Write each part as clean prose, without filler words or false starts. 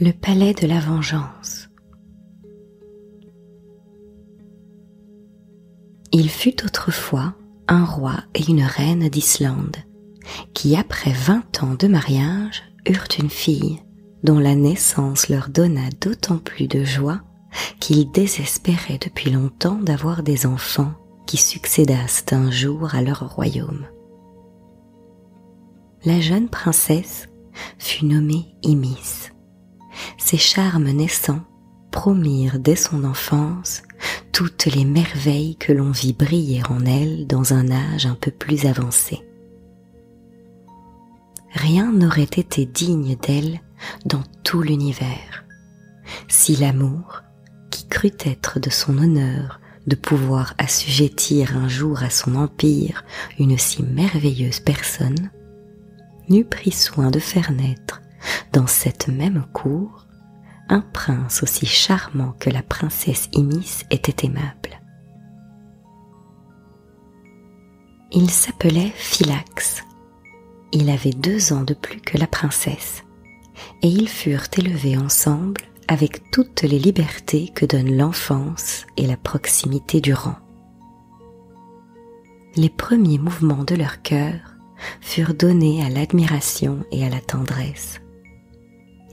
Le palais de la vengeance. Il fut autrefois un roi et une reine d'Islande qui, après 20 ans de mariage, eurent une fille dont la naissance leur donna d'autant plus de joie qu'ils désespéraient depuis longtemps d'avoir des enfants qui succédassent un jour à leur royaume. La jeune princesse fut nommée Imis. Ses charmes naissants promirent dès son enfance toutes les merveilles que l'on vit briller en elle dans un âge un peu plus avancé. Rien n'aurait été digne d'elle dans tout l'univers, si l'amour, qui crut être de son honneur de pouvoir assujettir un jour à son empire une si merveilleuse personne, n'eût pris soin de faire naître dans cette même cour un prince aussi charmant que la princesse Imis était aimable. Il s'appelait Philax. Il avait 2 ans de plus que la princesse, et ils furent élevés ensemble avec toutes les libertés que donnent l'enfance et la proximité du rang. Les premiers mouvements de leur cœur furent donnés à l'admiration et à la tendresse.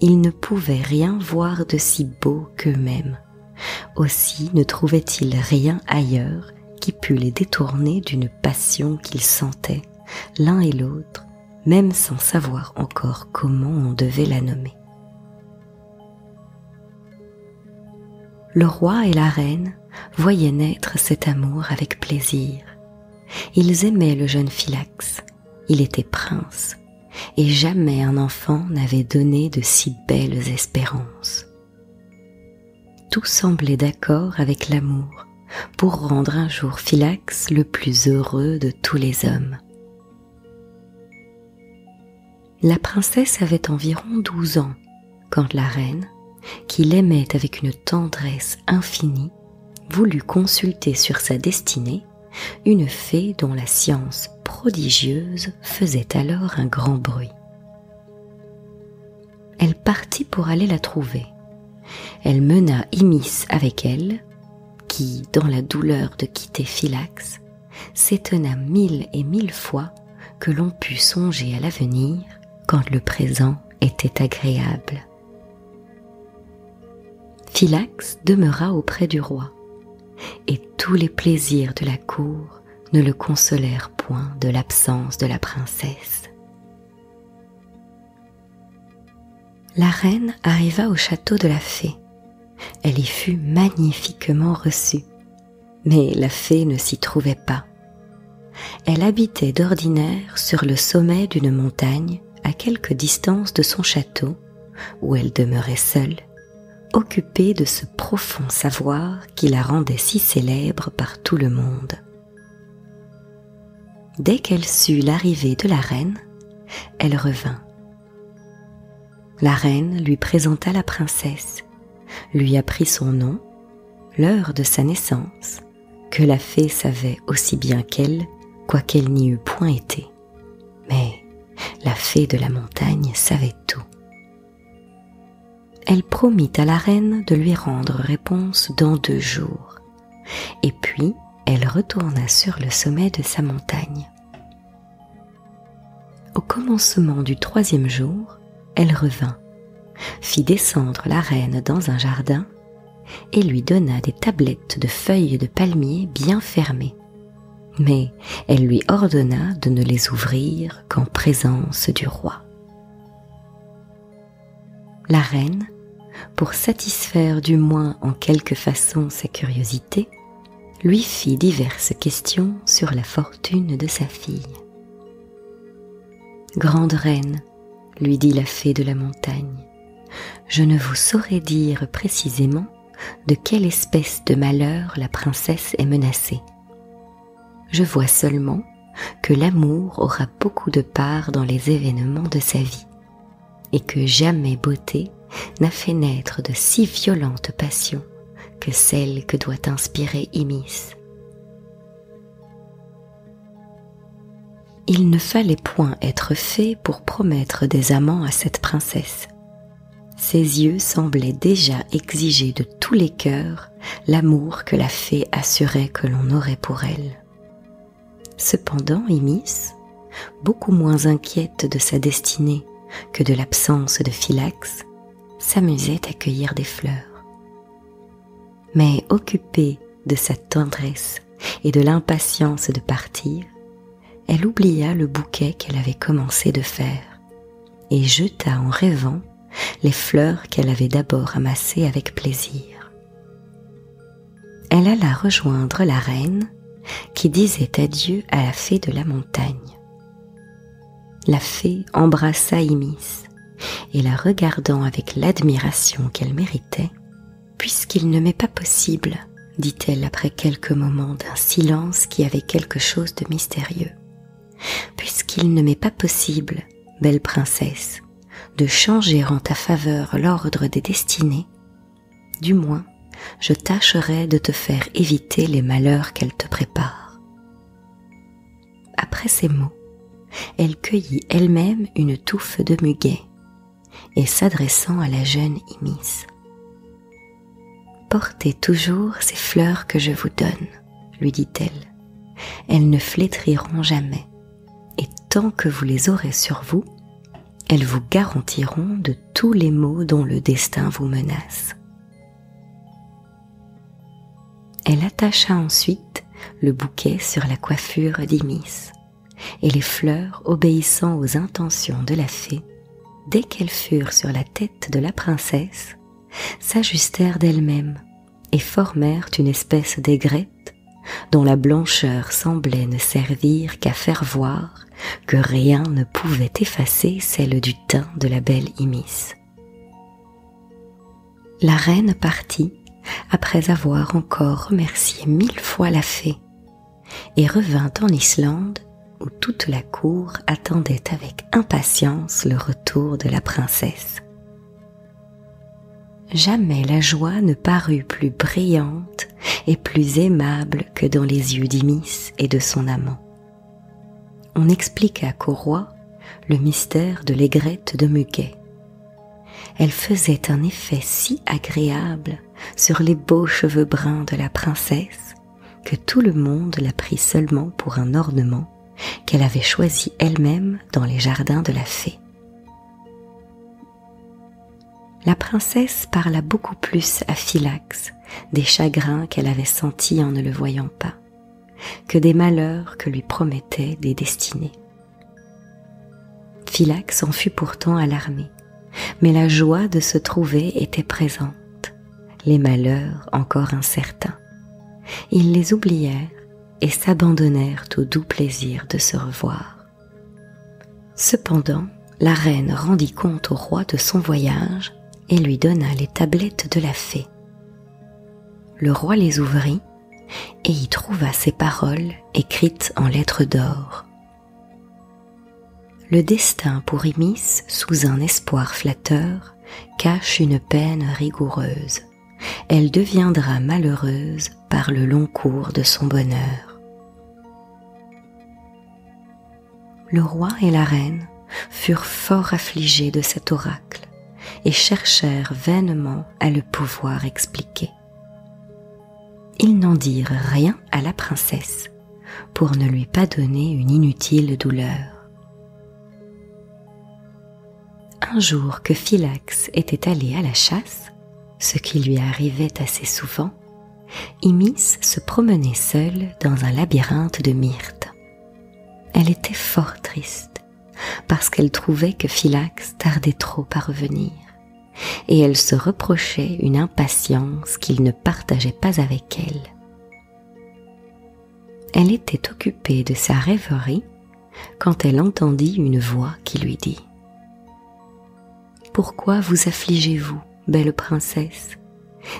Ils ne pouvaient rien voir de si beau qu'eux-mêmes. Aussi ne trouvaient-ils rien ailleurs qui pût les détourner d'une passion qu'ils sentaient, l'un et l'autre, même sans savoir encore comment on devait la nommer. Le roi et la reine voyaient naître cet amour avec plaisir. Ils aimaient le jeune Philax. Il était prince, et jamais un enfant n'avait donné de si belles espérances. Tout semblait d'accord avec l'amour pour rendre un jour Philax le plus heureux de tous les hommes. La princesse avait environ 12 ans quand la reine, qui l'aimait avec une tendresse infinie, voulut consulter sur sa destinée une fée dont la science prodigieuse faisait alors un grand bruit. Elle partit pour aller la trouver. Elle mena Imis avec elle, qui, dans la douleur de quitter Philax, s'étonna 1000 et 1000 fois que l'on pût songer à l'avenir quand le présent était agréable. Philax demeura auprès du roi, et tous les plaisirs de la cour ne le consolèrent point de l'absence de la princesse. La reine arriva au château de la fée. Elle y fut magnifiquement reçue, mais la fée ne s'y trouvait pas. Elle habitait d'ordinaire sur le sommet d'une montagne à quelque distance de son château, où elle demeurait seule, occupée de ce profond savoir qui la rendait si célèbre par tout le monde. Dès qu'elle sut l'arrivée de la reine, elle revint. La reine lui présenta la princesse, lui apprit son nom, l'heure de sa naissance, que la fée savait aussi bien qu'elle, quoiqu'elle n'y eût point été. Mais la fée de la montagne savait tout. Elle promit à la reine de lui rendre réponse dans 2 jours, et puis elle retourna sur le sommet de sa montagne. Au commencement du 3e jour, elle revint, fit descendre la reine dans un jardin et lui donna des tablettes de feuilles de palmier bien fermées. Mais elle lui ordonna de ne les ouvrir qu'en présence du roi. La reine, pour satisfaire du moins en quelque façon sa curiosité, lui fit diverses questions sur la fortune de sa fille. « Grande reine, lui dit la fée de la montagne, je ne vous saurais dire précisément de quelle espèce de malheur la princesse est menacée. Je vois seulement que l'amour aura beaucoup de part dans les événements de sa vie, et que jamais beauté n'a fait naître de si violentes passions que celle que doit inspirer Imis. Il ne fallait point être fée pour promettre des amants à cette princesse. Ses yeux semblaient déjà exiger de tous les cœurs l'amour que la fée assurait que l'on aurait pour elle. Cependant, Imis, beaucoup moins inquiète de sa destinée que de l'absence de Philax, s'amusait à cueillir des fleurs. Mais occupée de sa tendresse et de l'impatience de partir, elle oublia le bouquet qu'elle avait commencé de faire et jeta en rêvant les fleurs qu'elle avait d'abord amassées avec plaisir. Elle alla rejoindre la reine qui disait adieu à la fée de la montagne. La fée embrassa Imis et la regardant avec l'admiration qu'elle méritait, « Puisqu'il ne m'est pas possible, dit-elle après quelques moments d'un silence qui avait quelque chose de mystérieux, puisqu'il ne m'est pas possible, belle princesse, de changer en ta faveur l'ordre des destinées, du moins je tâcherai de te faire éviter les malheurs qu'elle te prépare. » Après ces mots, elle cueillit elle-même une touffe de muguet et s'adressant à la jeune Imis, « Portez toujours ces fleurs que je vous donne, lui dit-elle. Elles ne flétriront jamais, et tant que vous les aurez sur vous, elles vous garantiront de tous les maux dont le destin vous menace. » Elle attacha ensuite le bouquet sur la coiffure d'Imis, et les fleurs, obéissant aux intentions de la fée, dès qu'elles furent sur la tête de la princesse, s'ajustèrent d'elles-mêmes et formèrent une espèce d'aigrette dont la blancheur semblait ne servir qu'à faire voir que rien ne pouvait effacer celle du teint de la belle Imis. La reine partit après avoir encore remercié 1000 fois la fée et revint en Islande où toute la cour attendait avec impatience le retour de la princesse. Jamais la joie ne parut plus brillante et plus aimable que dans les yeux d'Imis et de son amant. On expliqua qu'au roi le mystère de l'aigrette de muguet. Elle faisait un effet si agréable sur les beaux cheveux bruns de la princesse que tout le monde la prit seulement pour un ornement qu'elle avait choisi elle-même dans les jardins de la fée. La princesse parla beaucoup plus à Philax des chagrins qu'elle avait sentis en ne le voyant pas, que des malheurs que lui promettaient des destinées. Philax en fut pourtant alarmé, mais la joie de se trouver était présente, les malheurs encore incertains. Ils les oublièrent et s'abandonnèrent au doux plaisir de se revoir. Cependant, la reine rendit compte au roi de son voyage et lui donna les tablettes de la fée. Le roi les ouvrit et y trouva ces paroles écrites en lettres d'or. Le destin pour Imis, sous un espoir flatteur, cache une peine rigoureuse. Elle deviendra malheureuse par le long cours de son bonheur. Le roi et la reine furent fort affligés de cet oracle et cherchèrent vainement à le pouvoir expliquer. Ils n'en dirent rien à la princesse pour ne lui pas donner une inutile douleur. Un jour que Philax était allé à la chasse, ce qui lui arrivait assez souvent, Imis se promenait seule dans un labyrinthe de myrtes. Elle était fort triste, parce qu'elle trouvait que Philax tardait trop à revenir, et elle se reprochait une impatience qu'il ne partageait pas avec elle. Elle était occupée de sa rêverie quand elle entendit une voix qui lui dit « Pourquoi vous affligez-vous, belle princesse ?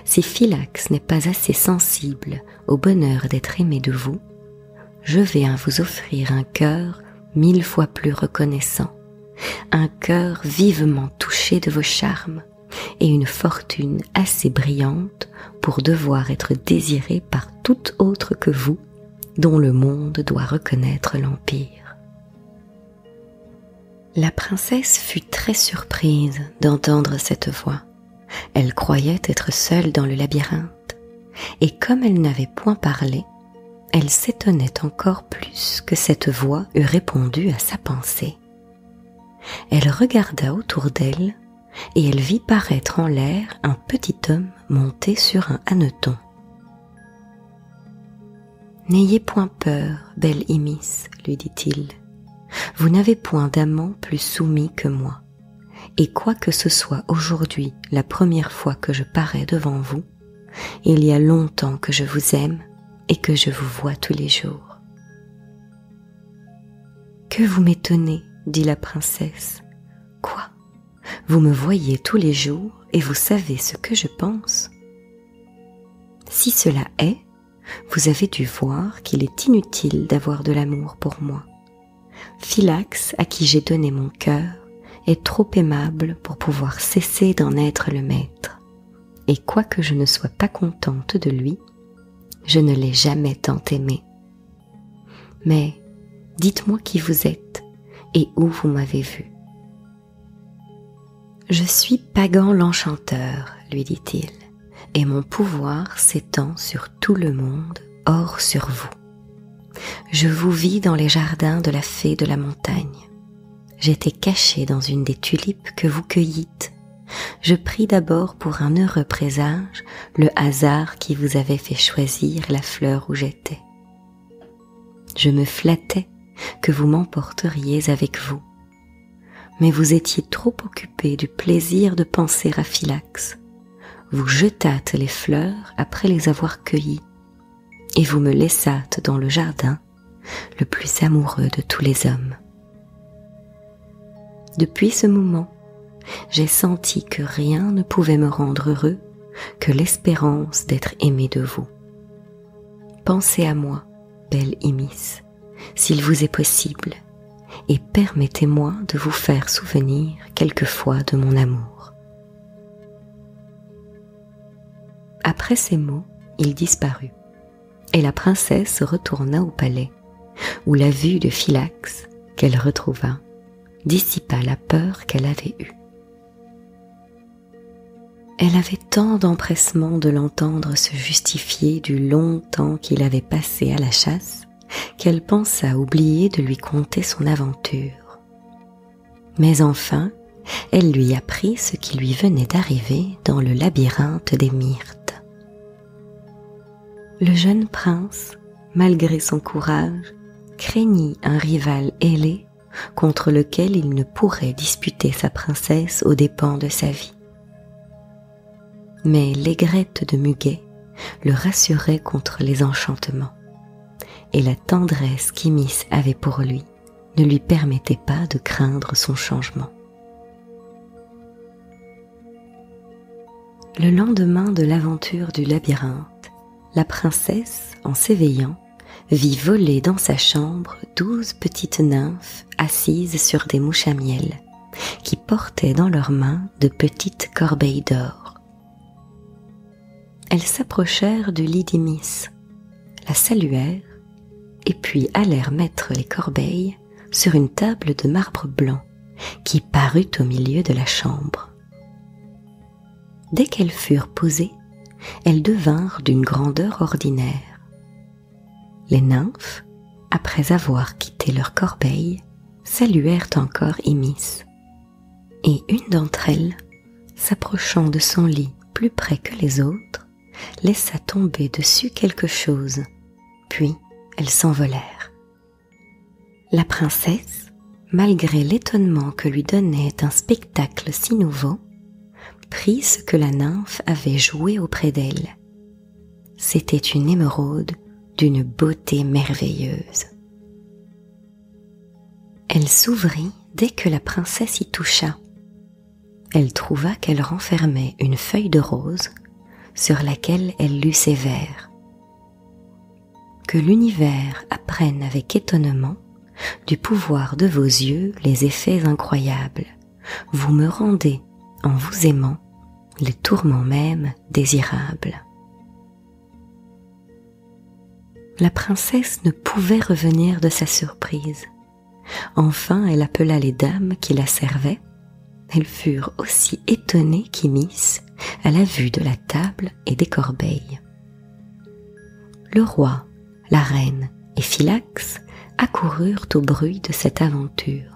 Si Philax n'est pas assez sensible au bonheur d'être aimé de vous, je vais vous offrir un cœur 1000 fois plus reconnaissant, un cœur vivement touché de vos charmes et une fortune assez brillante pour devoir être désiré par tout autre que vous, dont le monde doit reconnaître l'empire. » La princesse fut très surprise d'entendre cette voix, Elle croyait être seule dans le labyrinthe, et comme elle n'avait point parlé, elle s'étonnait encore plus que cette voix eût répondu à sa pensée. Elle regarda autour d'elle, et elle vit paraître en l'air un petit homme monté sur un hanneton. « N'ayez point peur, belle Imis, lui dit-il. Vous n'avez point d'amant plus soumis que moi, et quoique ce soit aujourd'hui la première fois que je parais devant vous, il y a longtemps que je vous aime et que je vous vois tous les jours. »« Que vous m'étonnez, dit la princesse. Quoi ? Vous me voyez tous les jours et vous savez ce que je pense. Si cela est, vous avez dû voir qu'il est inutile d'avoir de l'amour pour moi. Philax, à qui j'ai donné mon cœur, est trop aimable pour pouvoir cesser d'en être le maître, et quoique je ne sois pas contente de lui, je ne l'ai jamais tant aimé. Mais dites-moi qui vous êtes et où vous m'avez vu. »« Je suis Pagan l'enchanteur, lui dit-il, et mon pouvoir s'étend sur tout le monde, hors sur vous. Je vous vis dans les jardins de la fée de la montagne. J'étais caché dans une des tulipes que vous cueillîtes. Je pris d'abord pour un heureux présage le hasard qui vous avait fait choisir la fleur où j'étais. Je me flattais que vous m'emporteriez avec vous, mais vous étiez trop occupé du plaisir de penser à Philax. Vous jetâtes les fleurs après les avoir cueillies, et vous me laissâtes dans le jardin, le plus amoureux de tous les hommes. Depuis ce moment, j'ai senti que rien ne pouvait me rendre heureux que l'espérance d'être aimé de vous. Pensez à moi, belle Imis, s'il vous est possible, et permettez-moi de vous faire souvenir quelquefois de mon amour. » Après ces mots, il disparut, et la princesse retourna au palais, où la vue de Philax, qu'elle retrouva, dissipa la peur qu'elle avait eue. Elle avait tant d'empressement de l'entendre se justifier du long temps qu'il avait passé à la chasse, qu'elle pensa oublier de lui conter son aventure. Mais enfin, elle lui apprit ce qui lui venait d'arriver dans le labyrinthe des myrtes. Le jeune prince, malgré son courage, craignit un rival ailé contre lequel il ne pourrait disputer sa princesse aux dépens de sa vie. Mais l'aigrette de Muguet le rassurait contre les enchantements, et la tendresse qu'Imis avait pour lui ne lui permettait pas de craindre son changement. Le lendemain de l'aventure du labyrinthe, la princesse, en s'éveillant, vit voler dans sa chambre 12 petites nymphes assises sur des mouches à miel, qui portaient dans leurs mains de petites corbeilles d'or. Elles s'approchèrent du lit d'Imis, la saluèrent, et puis allèrent mettre les corbeilles sur une table de marbre blanc qui parut au milieu de la chambre. Dès qu'elles furent posées, elles devinrent d'une grandeur ordinaire. Les nymphes, après avoir quitté leur corbeille, saluèrent encore Imis, et une d'entre elles, s'approchant de son lit plus près que les autres, laissa tomber dessus quelque chose, puis elles s'envolèrent. La princesse, malgré l'étonnement que lui donnait un spectacle si nouveau, prit ce que la nymphe avait joué auprès d'elle. C'était une émeraude d'une beauté merveilleuse. Elle s'ouvrit dès que la princesse y toucha. Elle trouva qu'elle renfermait une feuille de rose sur laquelle elle lut ces vers. Que l'univers apprenne avec étonnement du pouvoir de vos yeux les effets incroyables. Vous me rendez, en vous aimant, les tourments même désirables. La princesse ne pouvait revenir de sa surprise. Enfin, elle appela les dames qui la servaient, elles furent aussi étonnées qu'Imis à la vue de la table et des corbeilles. Le roi, la reine et Philax accoururent au bruit de cette aventure.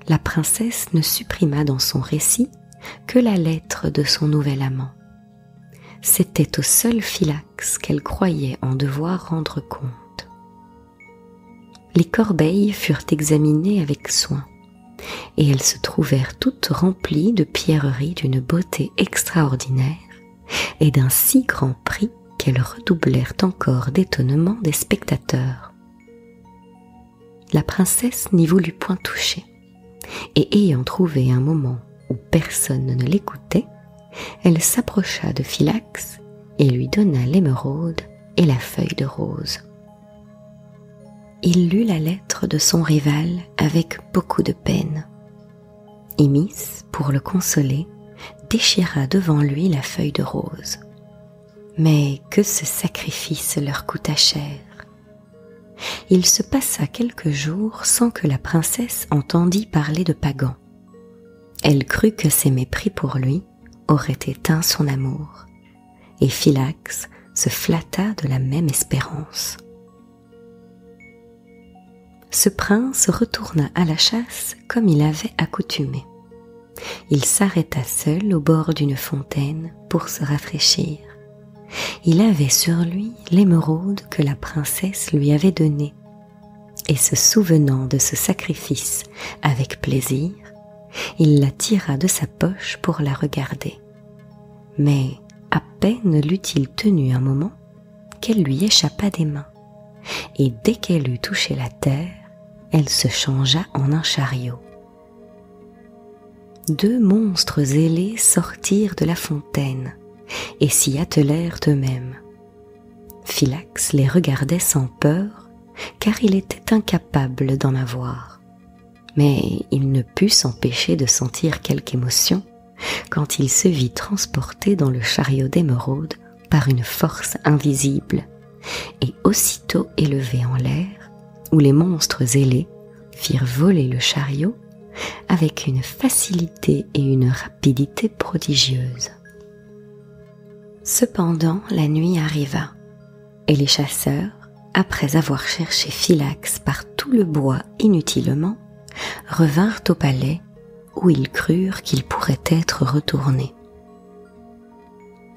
La princesse ne supprima dans son récit que la lettre de son nouvel amant. C'était au seul Philax qu'elle croyait en devoir rendre compte. Les corbeilles furent examinées avec soin, et elles se trouvèrent toutes remplies de pierreries d'une beauté extraordinaire et d'un si grand prix qu'elles redoublèrent encore d'étonnement des spectateurs. La princesse n'y voulut point toucher, et ayant trouvé un moment où personne ne l'écoutait, elle s'approcha de Philax et lui donna l'émeraude et la feuille de rose. Il lut la lettre de son rival avec beaucoup de peine. Imis, pour le consoler, déchira devant lui la feuille de rose. Mais que ce sacrifice leur coûta cher. Il se passa quelques jours sans que la princesse entendît parler de Pagan. Elle crut que ses mépris pour lui auraient éteint son amour, et Philax se flatta de la même espérance. Ce prince retourna à la chasse comme il avait accoutumé. Il s'arrêta seul au bord d'une fontaine pour se rafraîchir. Il avait sur lui l'émeraude que la princesse lui avait donnée, et se souvenant de ce sacrifice avec plaisir, il la tira de sa poche pour la regarder. Mais à peine l'eut-il tenue un moment qu'elle lui échappa des mains, et dès qu'elle eut touché la terre, elle se changea en un chariot. Deux monstres ailés sortirent de la fontaine et s'y attelèrent eux-mêmes. Philax les regardait sans peur, car il était incapable d'en avoir. Mais il ne put s'empêcher de sentir quelque émotion quand il se vit transporté dans le chariot d'émeraude par une force invisible, et aussitôt élevé en l'air, où les monstres ailés firent voler le chariot avec une facilité et une rapidité prodigieuses. Cependant, la nuit arriva, et les chasseurs, après avoir cherché Philax par tout le bois inutilement, revinrent au palais où ils crurent qu'il pourrait être retourné.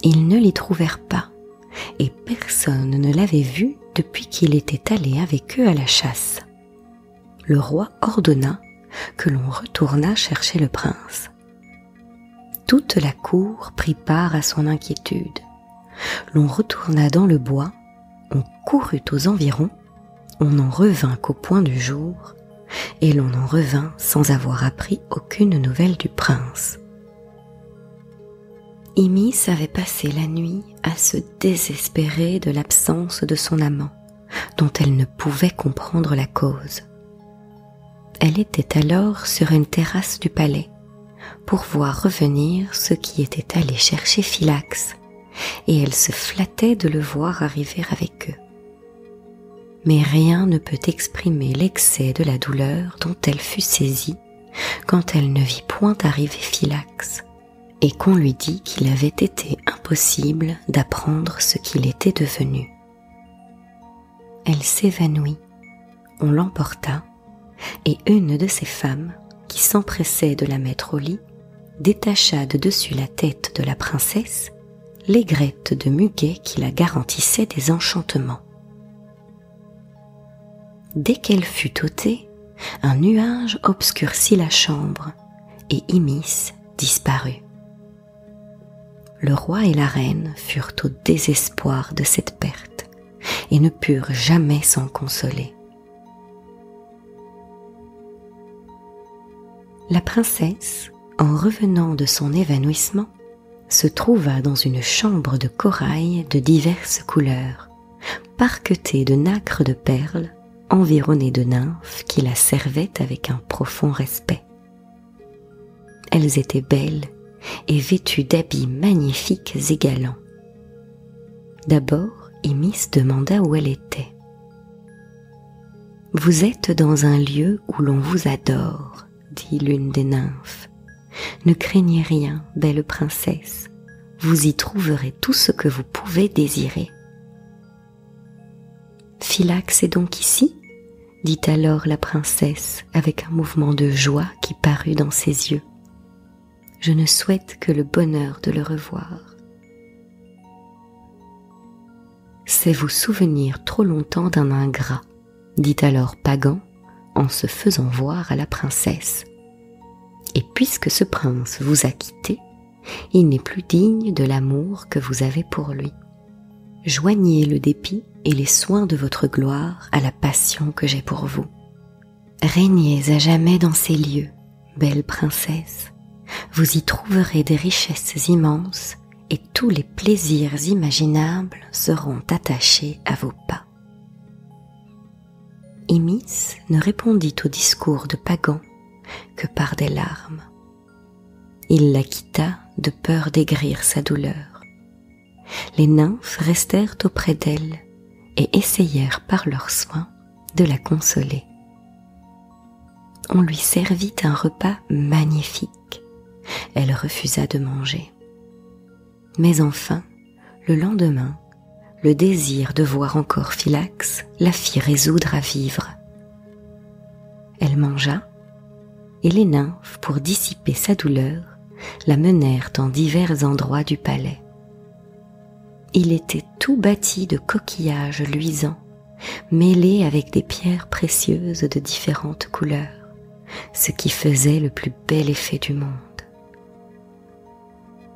Ils ne l'y trouvèrent pas, et personne ne l'avait vu depuis qu'il était allé avec eux à la chasse. Le roi ordonna que l'on retournât chercher le prince. Toute la cour prit part à son inquiétude. L'on retourna dans le bois, on courut aux environs, on n'en revint qu'au point du jour, et l'on en revint sans avoir appris aucune nouvelle du prince. Imis avait passé la nuit à se désespérer de l'absence de son amant, dont elle ne pouvait comprendre la cause. Elle était alors sur une terrasse du palais pour voir revenir ceux qui étaient allés chercher Philax, et elle se flattait de le voir arriver avec eux. Mais rien ne peut exprimer l'excès de la douleur dont elle fut saisie quand elle ne vit point arriver Philax, et qu'on lui dit qu'il avait été impossible d'apprendre ce qu'il était devenu. Elle s'évanouit, on l'emporta, et une de ces femmes, qui s'empressait de la mettre au lit, détacha de dessus la tête de la princesse l'aigrette de muguet qui la garantissait des enchantements. Dès qu'elle fut ôtée, un nuage obscurcit la chambre, et Imis disparut. Le roi et la reine furent au désespoir de cette perte, et ne purent jamais s'en consoler. La princesse, en revenant de son évanouissement, se trouva dans une chambre de corail de diverses couleurs, parquetée de nacres de perles, environnée de nymphes qui la servaient avec un profond respect. Elles étaient belles et vêtues d'habits magnifiques et galants. D'abord, Imis demanda où elle était. « Vous êtes dans un lieu où l'on vous adore, dit l'une des nymphes. « Ne craignez rien, belle princesse, vous y trouverez tout ce que vous pouvez désirer. » « Philax est donc ici ?» dit alors la princesse avec un mouvement de joie qui parut dans ses yeux. « Je ne souhaite que le bonheur de le revoir. » « C'est vous souvenir trop longtemps d'un ingrat, » dit alors Pagan en se faisant voir à la princesse. « Et puisque ce prince vous a quitté, il n'est plus digne de l'amour que vous avez pour lui. Joignez le dépit et les soins de votre gloire à la passion que j'ai pour vous. Régnez à jamais dans ces lieux, belle princesse. Vous y trouverez des richesses immenses et tous les plaisirs imaginables seront attachés à vos pas. » Imis ne répondit au discours de Pagan que par des larmes. Il la quitta de peur d'aigrir sa douleur. Les nymphes restèrent auprès d'elle et essayèrent par leurs soins de la consoler. On lui servit un repas magnifique. Elle refusa de manger. Mais enfin, le lendemain, le désir de voir encore Philax la fit résoudre à vivre. Elle mangea, et les nymphes, pour dissiper sa douleur, la menèrent en divers endroits du palais. Il était tout bâti de coquillages luisants, mêlés avec des pierres précieuses de différentes couleurs, ce qui faisait le plus bel effet du monde.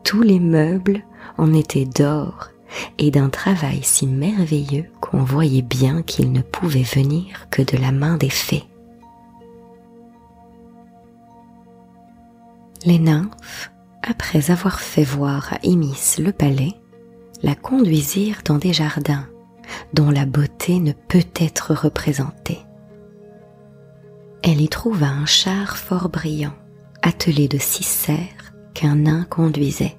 Tous les meubles en étaient d'or et d'un travail si merveilleux qu'on voyait bien qu'il ne pouvait venir que de la main des fées. Les nymphes, après avoir fait voir à Imis le palais, la conduisirent dans des jardins dont la beauté ne peut être représentée. Elle y trouva un char fort brillant, attelé de 6 cerfs qu'un nain conduisait.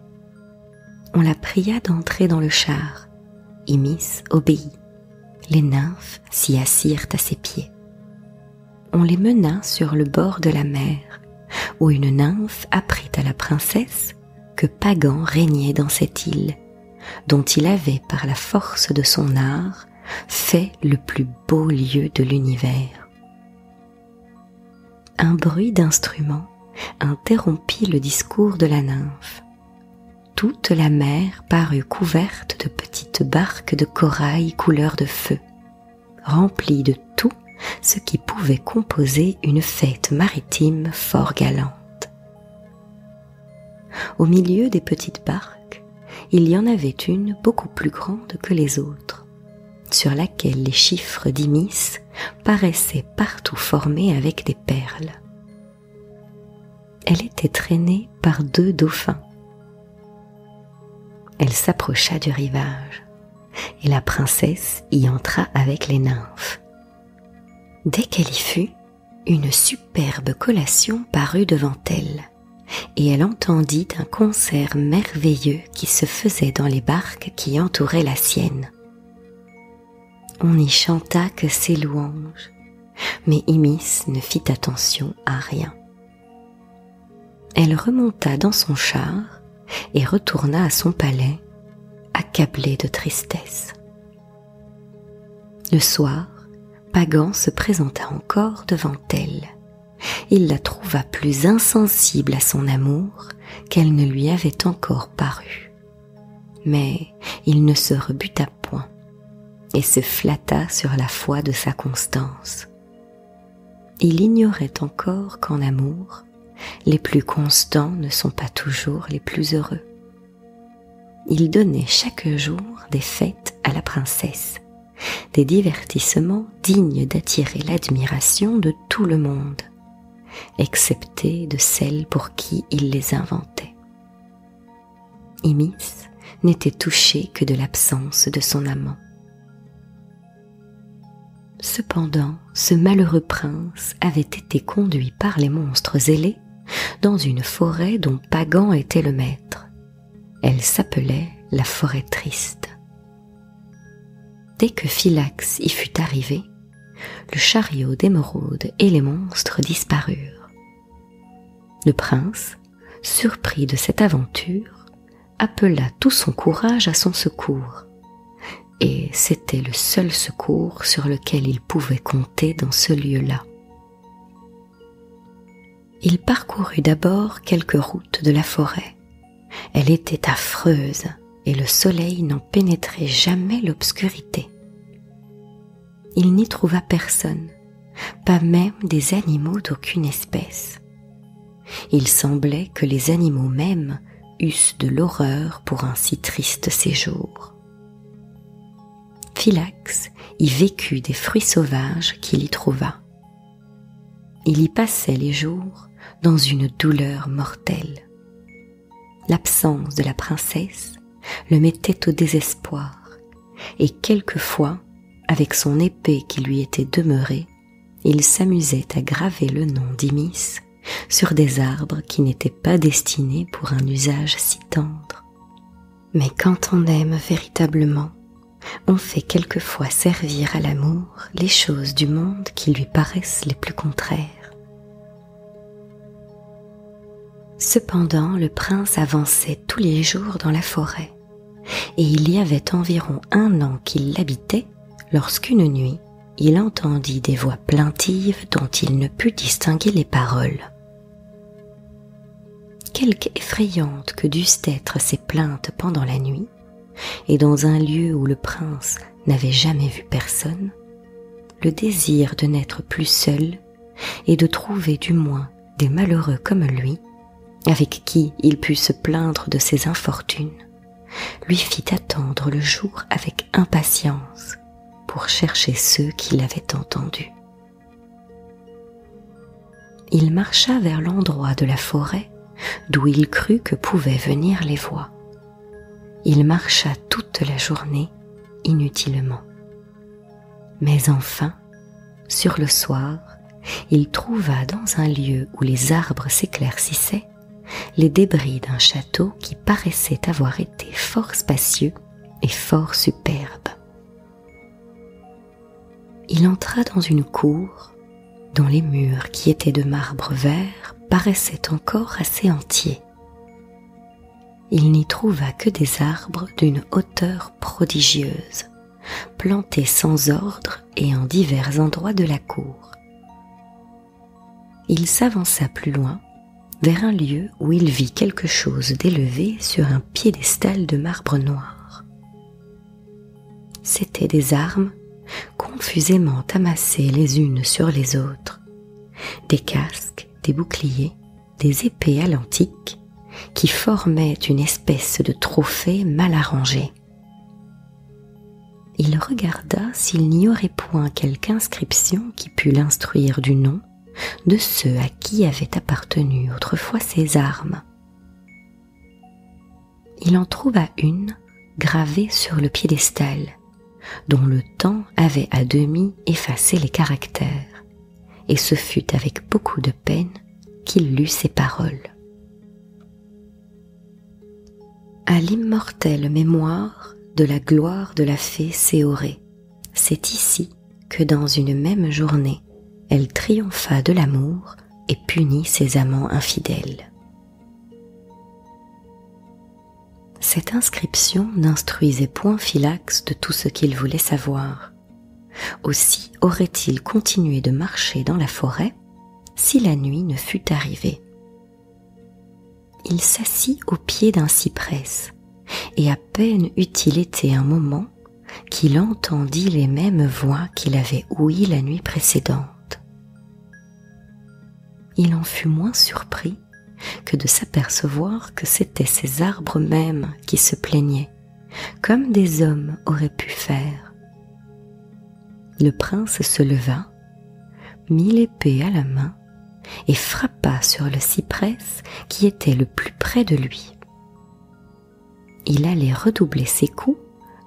On la pria d'entrer dans le char. Imis obéit. Les nymphes s'y assirent à ses pieds. On les mena sur le bord de la mer, où une nymphe apprit à la princesse que Pagan régnait dans cette île, dont il avait, par la force de son art, fait le plus beau lieu de l'univers. Un bruit d'instrument interrompit le discours de la nymphe. Toute la mer parut couverte de petites barques de corail couleur de feu, remplies de tout ce qui pouvait composer une fête maritime fort galante. Au milieu des petites barques, il y en avait une beaucoup plus grande que les autres, sur laquelle les chiffres d'Imis paraissaient partout formés avec des perles. Elle était traînée par 2 dauphins. Elle s'approcha du rivage, et la princesse y entra avec les nymphes. Dès qu'elle y fut, une superbe collation parut devant elle, et elle entendit un concert merveilleux qui se faisait dans les barques qui entouraient la sienne. On n'y chanta que ses louanges, mais Imis ne fit attention à rien. Elle remonta dans son char et retourna à son palais, accablée de tristesse. Le soir, Pagan se présenta encore devant elle. Il la trouva plus insensible à son amour qu'elle ne lui avait encore paru. Mais il ne se rebuta point et se flatta sur la foi de sa constance. Il ignorait encore qu'en amour, les plus constants ne sont pas toujours les plus heureux. Il donnait chaque jour des fêtes à la princesse, des divertissements dignes d'attirer l'admiration de tout le monde, excepté de celles pour qui il les inventait. Imis n'était touchée que de l'absence de son amant. Cependant, ce malheureux prince avait été conduit par les monstres ailés dans une forêt dont Pagan était le maître. Elle s'appelait la forêt triste. Dès que Philax y fut arrivé, le chariot d'émeraude et les monstres disparurent. Le prince, surpris de cette aventure, appela tout son courage à son secours. Et c'était le seul secours sur lequel il pouvait compter dans ce lieu-là. Il parcourut d'abord quelques routes de la forêt. Elle était affreuse et le soleil n'en pénétrait jamais l'obscurité. Il n'y trouva personne, pas même des animaux d'aucune espèce. Il semblait que les animaux mêmes eussent de l'horreur pour un si triste séjour. Philax y vécut des fruits sauvages qu'il y trouva. Il y passait les jours dans une douleur mortelle. L'absence de la princesse le mettait au désespoir, et quelquefois, avec son épée qui lui était demeurée, il s'amusait à graver le nom d'Imis sur des arbres qui n'étaient pas destinés pour un usage si tendre. Mais quand on aime véritablement, on fait quelquefois servir à l'amour les choses du monde qui lui paraissent les plus contraires. Cependant, le prince avançait tous les jours dans la forêt, et il y avait environ 1 an qu'il l'habitait, lorsqu'une nuit, il entendit des voix plaintives dont il ne put distinguer les paroles. Quelque effrayantes que dussent être ces plaintes pendant la nuit, et dans un lieu où le prince n'avait jamais vu personne, le désir de n'être plus seul et de trouver du moins des malheureux comme lui, avec qui il put se plaindre de ses infortunes, lui fit attendre le jour avec impatience pour chercher ceux qui l'avaient entendu. Il marcha vers l'endroit de la forêt d'où il crut que pouvaient venir les voix. Il marcha toute la journée inutilement. Mais enfin, sur le soir, il trouva dans un lieu où les arbres s'éclaircissaient les débris d'un château qui paraissait avoir été fort spacieux et fort superbe. Il entra dans une cour dont les murs qui étaient de marbre vert paraissaient encore assez entiers. Il n'y trouva que des arbres d'une hauteur prodigieuse, plantés sans ordre et en divers endroits de la cour. Il s'avança plus loin, vers un lieu où il vit quelque chose d'élevé sur un piédestal de marbre noir. C'étaient des armes confusément amassées les unes sur les autres, des casques, des boucliers, des épées à l'antique, qui formaient une espèce de trophée mal arrangé. Il regarda s'il n'y aurait point quelque inscription qui pût l'instruire du nom de ceux à qui avaient appartenu autrefois ces armes. Il en trouva une gravée sur le piédestal, dont le temps avait à demi effacé les caractères, et ce fut avec beaucoup de peine qu'il lut ces paroles. À l'immortelle mémoire de la gloire de la fée Séorée, c'est ici que dans une même journée, elle triompha de l'amour et punit ses amants infidèles. Cette inscription n'instruisait point Philax de tout ce qu'il voulait savoir. Aussi aurait-il continué de marcher dans la forêt si la nuit ne fût arrivée. Il s'assit au pied d'un cyprès, et à peine eut-il été un moment qu'il entendit les mêmes voix qu'il avait ouïes la nuit précédente. Il en fut moins surpris que de s'apercevoir que c'étaient ces arbres mêmes qui se plaignaient, comme des hommes auraient pu faire. Le prince se leva, mit l'épée à la main et frappa sur le cyprès qui était le plus près de lui. Il allait redoubler ses coups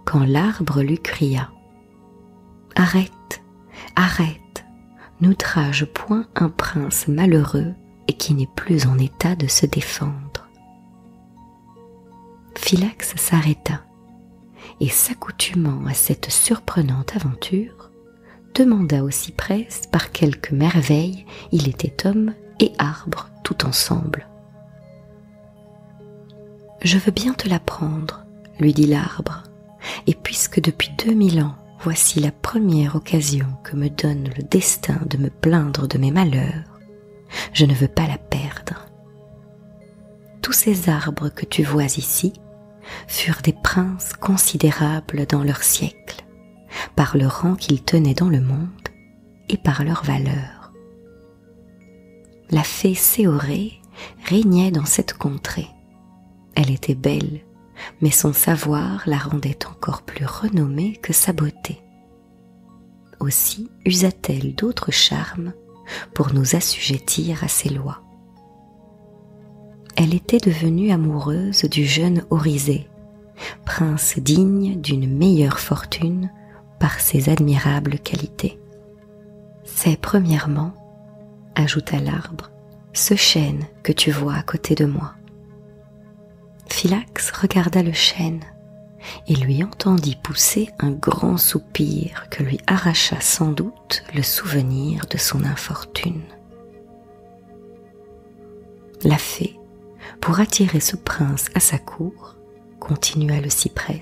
quand l'arbre lui cria « Arrête, arrête, n'outrage point un prince malheureux et qui n'est plus en état de se défendre. » Philax s'arrêta et, s'accoutumant à cette surprenante aventure, demanda au cyprès par quelque merveille il était homme et arbre tout ensemble. « Je veux bien te l'apprendre, lui dit l'arbre, et puisque depuis 2000 ans, voici la première occasion que me donne le destin de me plaindre de mes malheurs, je ne veux pas la perdre. Tous ces arbres que tu vois ici furent des princes considérables dans leur siècle, par le rang qu'ils tenaient dans le monde et par leur valeur. La fée Séorée régnait dans cette contrée. Elle était belle, mais son savoir la rendait encore plus renommée que sa beauté. Aussi usa-t-elle d'autres charmes pour nous assujettir à ses lois. Elle était devenue amoureuse du jeune Orisé, prince digne d'une meilleure fortune par ses admirables qualités. C'est premièrement, ajouta l'arbre, ce chêne que tu vois à côté de moi. Philax regarda le chêne et lui entendit pousser un grand soupir que lui arracha sans doute le souvenir de son infortune. La fée, pour attirer ce prince à sa cour, continua le cyprès,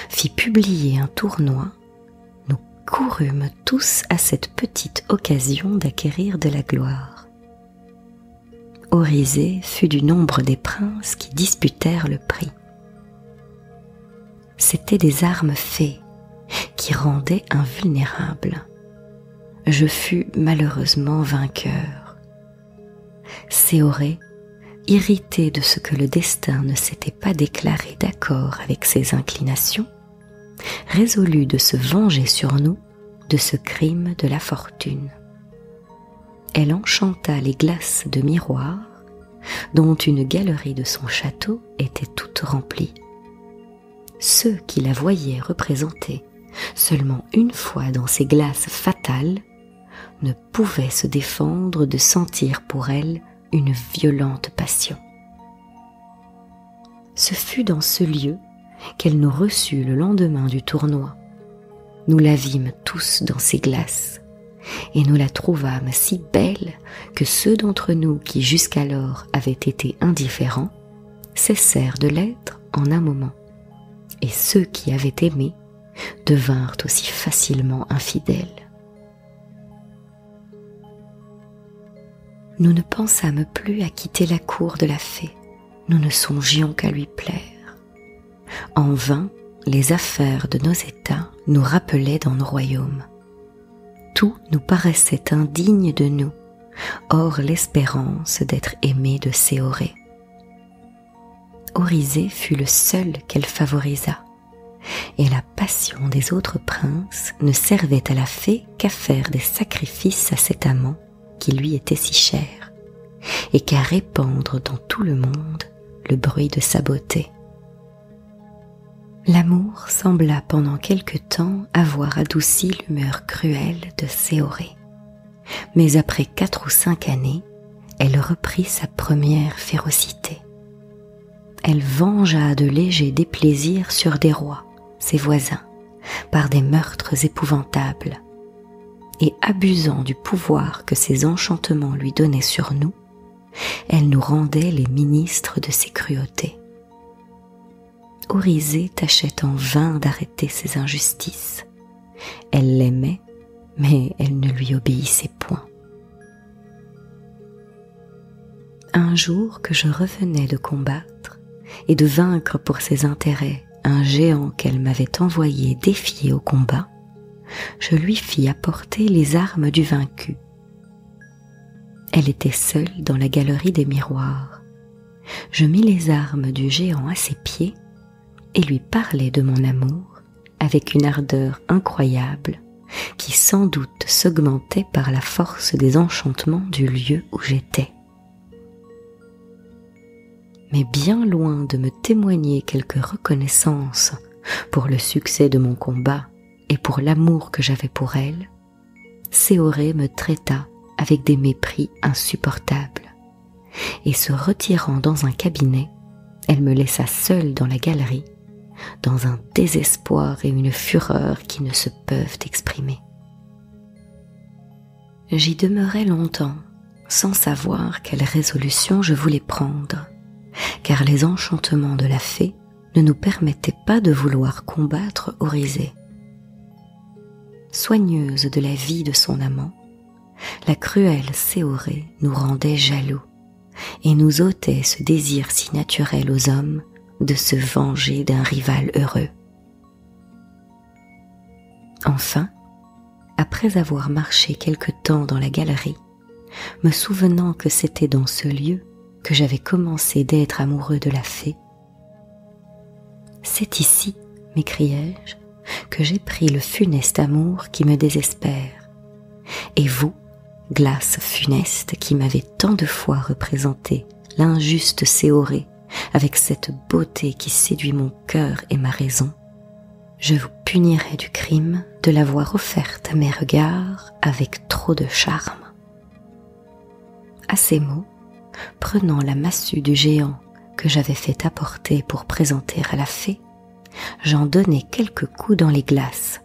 fit publier un tournoi. Nous courûmes tous à cette petite occasion d'acquérir de la gloire. Orisé fut du nombre des princes qui disputèrent le prix. C'étaient des armes fées qui rendaient invulnérables. Je fus malheureusement vainqueur. Séorée, irrité de ce que le destin ne s'était pas déclaré d'accord avec ses inclinations, résolut de se venger sur nous de ce crime de la fortune. Elle enchanta les glaces de miroirs, dont une galerie de son château était toute remplie. Ceux qui la voyaient représentée seulement une fois dans ces glaces fatales ne pouvaient se défendre de sentir pour elle une violente passion. Ce fut dans ce lieu qu'elle nous reçut le lendemain du tournoi. Nous la vîmes tous dans ces glaces, et nous la trouvâmes si belle que ceux d'entre nous qui jusqu'alors avaient été indifférents cessèrent de l'être en un moment, et ceux qui avaient aimé devinrent aussi facilement infidèles. Nous ne pensâmes plus à quitter la cour de la fée, nous ne songions qu'à lui plaire. En vain, les affaires de nos états nous rappelaient dans nos royaumes. Tout nous paraissait indigne de nous, hors l'espérance d'être aimé de Séorée. Orisé fut le seul qu'elle favorisa, et la passion des autres princes ne servait à la fée qu'à faire des sacrifices à cet amant qui lui était si cher, et qu'à répandre dans tout le monde le bruit de sa beauté. L'amour sembla pendant quelque temps avoir adouci l'humeur cruelle de Séorée, mais après 4 ou 5 années, elle reprit sa première férocité. Elle vengea de légers déplaisirs sur des rois, ses voisins, par des meurtres épouvantables, et abusant du pouvoir que ses enchantements lui donnaient sur nous, elle nous rendait les ministres de ses cruautés. Orisé tâchait en vain d'arrêter ses injustices. Elle l'aimait, mais elle ne lui obéissait point. Un jour que je revenais de combattre et de vaincre pour ses intérêts un géant qu'elle m'avait envoyé défier au combat, je lui fis apporter les armes du vaincu. Elle était seule dans la galerie des miroirs. Je mis les armes du géant à ses pieds et lui parlai de mon amour avec une ardeur incroyable qui sans doute s'augmentait par la force des enchantements du lieu où j'étais. Mais bien loin de me témoigner quelque reconnaissance pour le succès de mon combat et pour l'amour que j'avais pour elle, Séorée me traita avec des mépris insupportables, et se retirant dans un cabinet, elle me laissa seule dans la galerie, dans un désespoir et une fureur qui ne se peuvent exprimer. J'y demeurai longtemps, sans savoir quelle résolution je voulais prendre, car les enchantements de la fée ne nous permettaient pas de vouloir combattre Orisée. Soigneuse de la vie de son amant, la cruelle Séorée nous rendait jaloux et nous ôtait ce désir si naturel aux hommes de se venger d'un rival heureux. Enfin, après avoir marché quelque temps dans la galerie, me souvenant que c'était dans ce lieu que j'avais commencé d'être amoureux de la fée, « C'est ici, m'écriai-je, que j'ai pris le funeste amour qui me désespère. Et vous, glace funeste qui m'avez tant de fois représenté l'injuste Séorée avec cette beauté qui séduit mon cœur et ma raison, je vous punirai du crime de l'avoir offerte à mes regards avec trop de charme. » À ces mots, prenant la massue du géant que j'avais fait apporter pour présenter à la fée, j'en donnai quelques coups dans les glaces.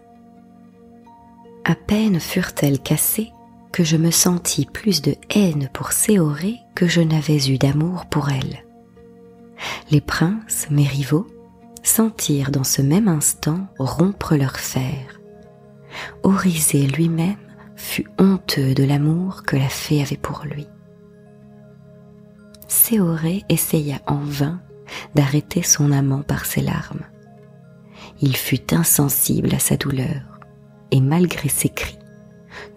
À peine furent-elles cassées que je me sentis plus de haine pour Séorée que je n'avais eu d'amour pour elle. Les princes, mes rivaux, sentirent dans ce même instant rompre leur fer. Orisée lui-même fut honteux de l'amour que la fée avait pour lui. Séorée essaya en vain d'arrêter son amant par ses larmes. Il fut insensible à sa douleur, et malgré ses cris,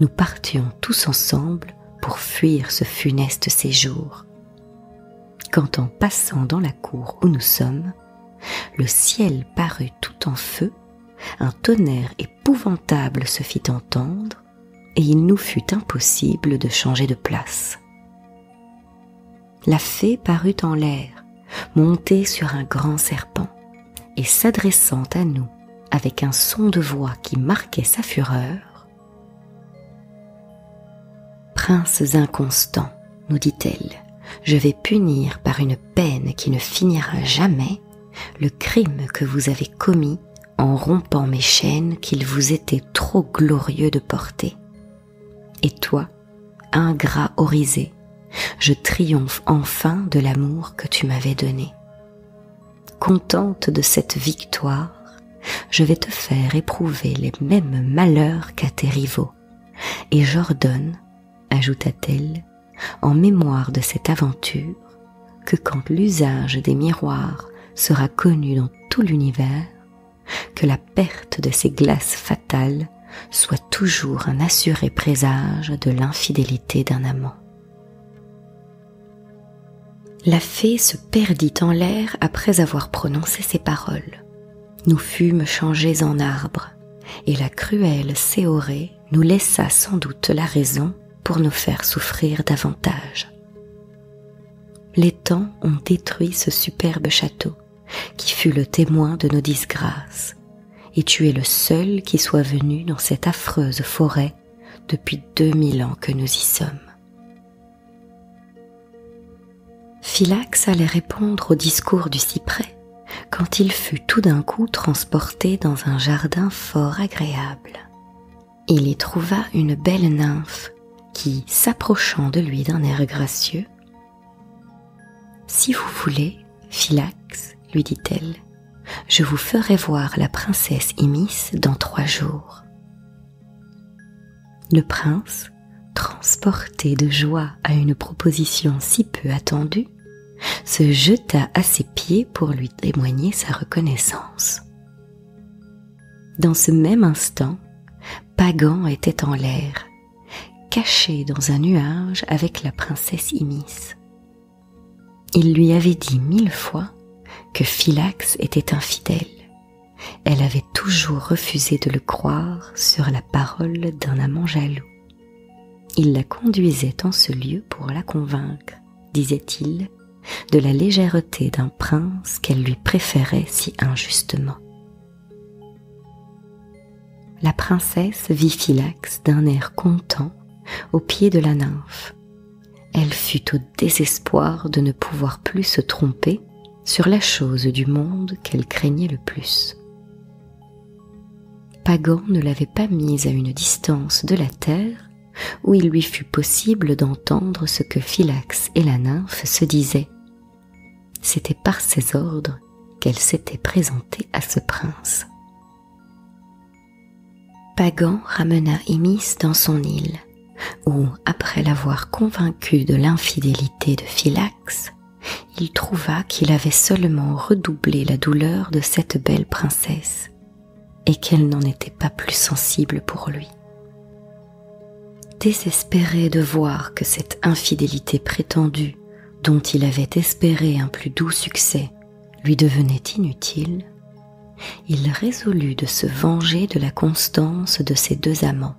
nous partions tous ensemble pour fuir ce funeste séjour. Quand en passant dans la cour où nous sommes, le ciel parut tout en feu, un tonnerre épouvantable se fit entendre, et il nous fut impossible de changer de place. La fée parut en l'air, montée sur un grand serpent, et s'adressant à nous avec un son de voix qui marquait sa fureur. « Princes inconstants, nous dit-elle, je vais punir par une peine qui ne finira jamais le crime que vous avez commis en rompant mes chaînes qu'il vous était trop glorieux de porter. Et toi, ingrat Orisée, je triomphe enfin de l'amour que tu m'avais donné. Contente de cette victoire, je vais te faire éprouver les mêmes malheurs qu'à tes rivaux, et j'ordonne, ajouta-t-elle, en mémoire de cette aventure, que quand l'usage des miroirs sera connu dans tout l'univers, que la perte de ces glaces fatales soit toujours un assuré présage de l'infidélité d'un amant. » La fée se perdit en l'air après avoir prononcé ces paroles. Nous fûmes changés en arbres, et la cruelle Séorée nous laissa sans doute la raison pour nous faire souffrir davantage. Les temps ont détruit ce superbe château, qui fut le témoin de nos disgrâces, et tu es le seul qui soit venu dans cette affreuse forêt depuis 2000 ans que nous y sommes. Philax allait répondre au discours du cyprès quand il fut tout d'un coup transporté dans un jardin fort agréable. Il y trouva une belle nymphe qui, s'approchant de lui d'un air gracieux, « Si vous voulez, Philax, lui dit-elle, je vous ferai voir la princesse Imis dans 3 jours. » Le prince, transporté de joie à une proposition si peu attendue, se jeta à ses pieds pour lui témoigner sa reconnaissance. Dans ce même instant, Pagan était en l'air, caché dans un nuage avec la princesse Imis. Il lui avait dit 1000 fois que Philax était infidèle. Elle avait toujours refusé de le croire sur la parole d'un amant jaloux. Il la conduisait en ce lieu pour la convaincre, disait-il, de la légèreté d'un prince qu'elle lui préférait si injustement. La princesse vit Philax d'un air content au pied de la nymphe. Elle fut au désespoir de ne pouvoir plus se tromper sur la chose du monde qu'elle craignait le plus. Pagan ne l'avait pas mise à une distance de la terre où il lui fut possible d'entendre ce que Philax et la nymphe se disaient. C'était par ses ordres qu'elle s'était présentée à ce prince. Pagan ramena Imis dans son île, où, après l'avoir convaincu de l'infidélité de Philax, il trouva qu'il avait seulement redoublé la douleur de cette belle princesse, et qu'elle n'en était pas plus sensible pour lui. Désespéré de voir que cette infidélité prétendue, dont il avait espéré un plus doux succès, lui devenait inutile, il résolut de se venger de la constance de ses deux amants.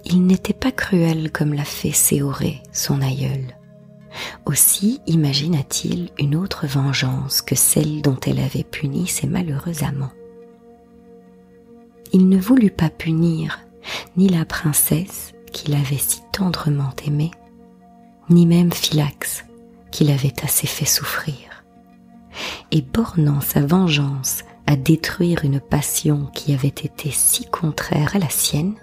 Il n'était pas cruel comme l'a fait Séoré, son aïeul. Aussi imagina-t-il une autre vengeance que celle dont elle avait puni ses malheureux amants. Il ne voulut pas punir ni la princesse qu'il avait si tendrement aimée, ni même Philax qu'il avait assez fait souffrir. Et bornant sa vengeance à détruire une passion qui avait été si contraire à la sienne,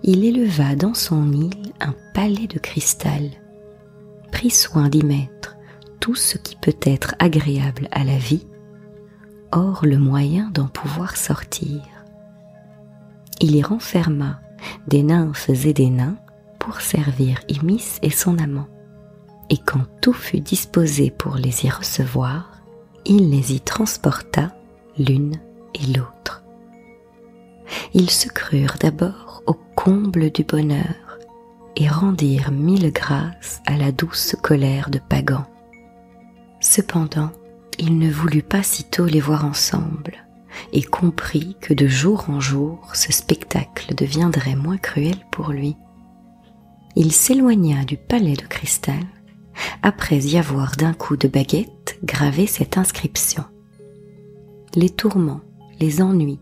il éleva dans son île un palais de cristal, prit soin d'y mettre tout ce qui peut être agréable à la vie, hors le moyen d'en pouvoir sortir. Il y renferma des nymphes et des nains pour servir Imis et son amant, et quand tout fut disposé pour les y recevoir, il les y transporta l'une et l'autre. Ils se crurent d'abord au comble du bonheur et rendirent 1000 grâces à la douce colère de Pagan. Cependant, il ne voulut pas sitôt les voir ensemble et comprit que de jour en jour ce spectacle deviendrait moins cruel pour lui. Il s'éloigna du palais de cristal après y avoir d'un coup de baguette gravé cette inscription. Les tourments, les ennuis,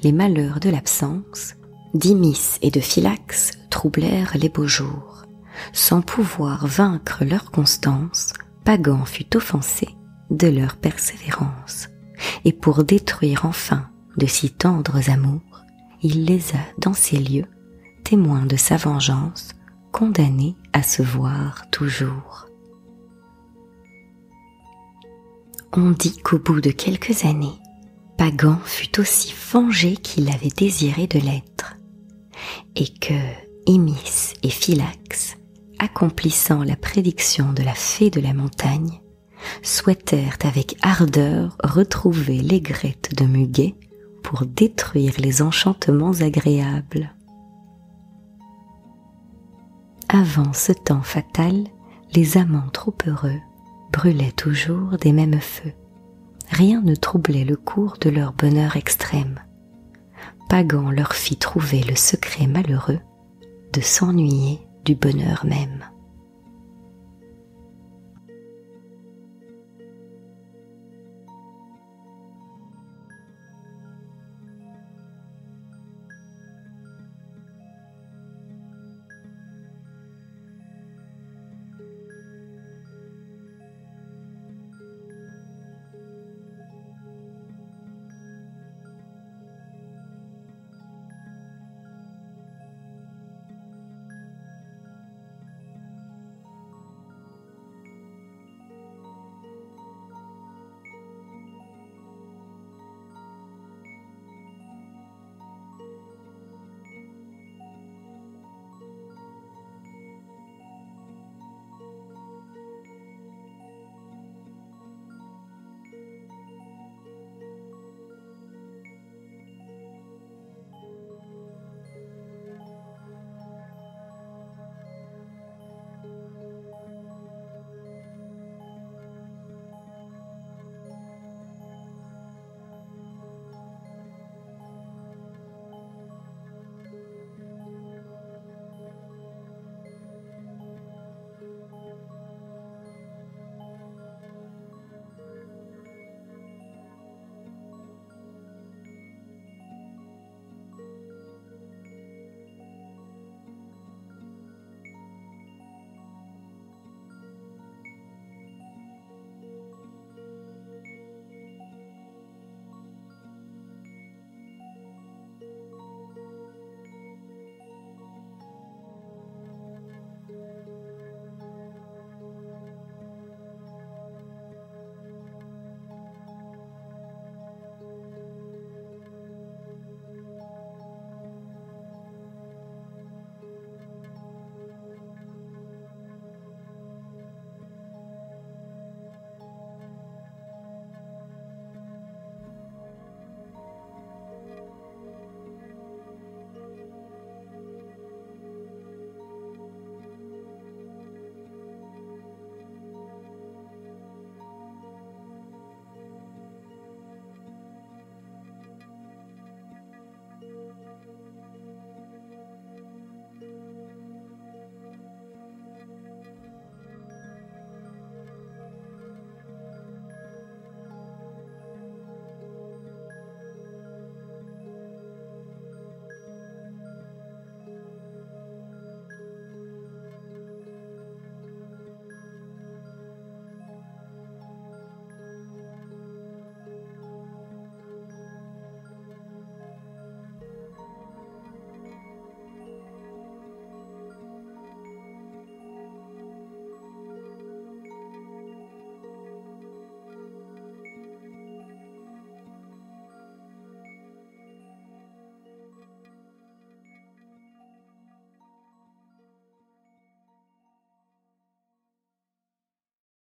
les malheurs de l'absence d'Imis et de Philax troublèrent les beaux jours. Sans pouvoir vaincre leur constance, Pagan fut offensé de leur persévérance, et pour détruire enfin de si tendres amours, il les a dans ces lieux, témoins de sa vengeance, condamnés à se voir toujours. On dit qu'au bout de quelques années, Pagan fut aussi vengé qu'il avait désiré de l'être, et que Imis et Philax, accomplissant la prédiction de la fée de la montagne, souhaitèrent avec ardeur retrouver l'aigrette de Muguet pour détruire les enchantements agréables. Avant ce temps fatal, les amants trop heureux brûlaient toujours des mêmes feux. Rien ne troublait le cours de leur bonheur extrême. Pagan leur fit trouver le secret malheureux de s'ennuyer du bonheur même.